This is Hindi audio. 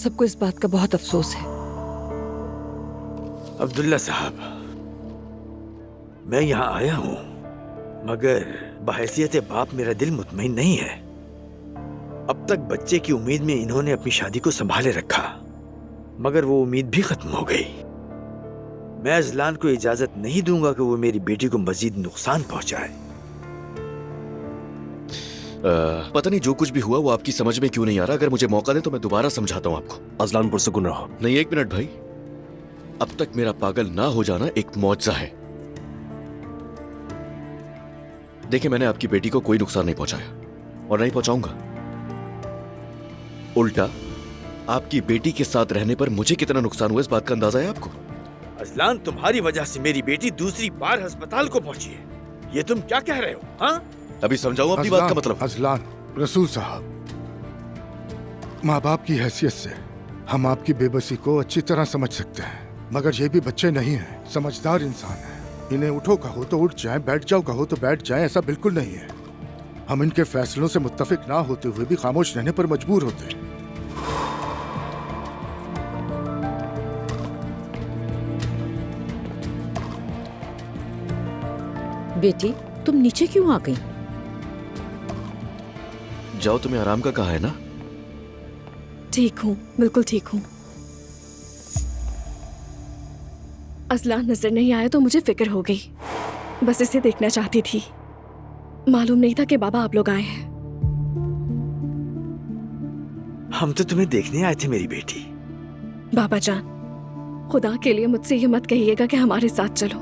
सबको इस बात का बहुत अफसोस है। अब्दुल्ला साहब, मैं यहाँ आया हूँ मगर बहैसियत बाप मेरा दिल मुतमईन नहीं है। अब तक बच्चे की उम्मीद में इन्होंने अपनी शादी को संभाले रखा, मगर वो उम्मीद भी खत्म हो गई। मैं अजलान को इजाजत नहीं दूंगा कि वो मेरी बेटी को मजीद नुकसान पहुंचाए। पता नहीं जो कुछ भी हुआ वो आपकी समझ में क्यों नहीं आ रहा। अगर मुझे मौका दें तो मैं दोबारा समझाता हूँ आपको। अजलान पुरसुकून रहो। नहीं, एक मिनट भाई। अब तक मेरा पागल ना हो जाना एक मौजज़ा है। देखिए, मैंने आपकी बेटी को कोई नुकसान नहीं पहुंचाया और नहीं पहुंचाऊंगा। उल्टा आपकी बेटी के साथ रहने पर मुझे कितना नुकसान हुआ इस बात का अंदाजा है आपको? अजलान, तुम्हारी वजह से मेरी बेटी दूसरी बार अस्पताल को पहुंची है। ये तुम क्या कह रहे हो? हाँ, अभी समझाऊं अपनी बात का मतलब। अजलान, रसूल साहब, माँ बाप की हैसियत से हम आपकी बेबसी को अच्छी तरह समझ सकते हैं, मगर ये भी बच्चे नहीं हैं, समझदार इंसान हैं। इन्हें उठो कहो तो उठ जाएं, बैठ जाओ कहो तो बैठ जाएं, ऐसा बिल्कुल नहीं है। हम इनके फैसलों से मुत्तफिक ना होते हुए भी खामोश रहने पर मजबूर होते हैं। बेटी, तुम नीचे क्यों आ गई? जाओ, तुम्हें आराम का कहा है ना। ठीक हूँ, बिल्कुल ठीक हूँ। अजलान नजर नहीं आया तो मुझे फिक्र हो गई। बस इसे देखना चाहती थी। मालूम नहीं था कि बाबा आप लोग आए हैं। हम तो तुम्हें देखने आए थे मेरी बेटी। बाबा जान, खुदा के लिए मुझसे ये मत कहिएगा कि हमारे साथ चलो।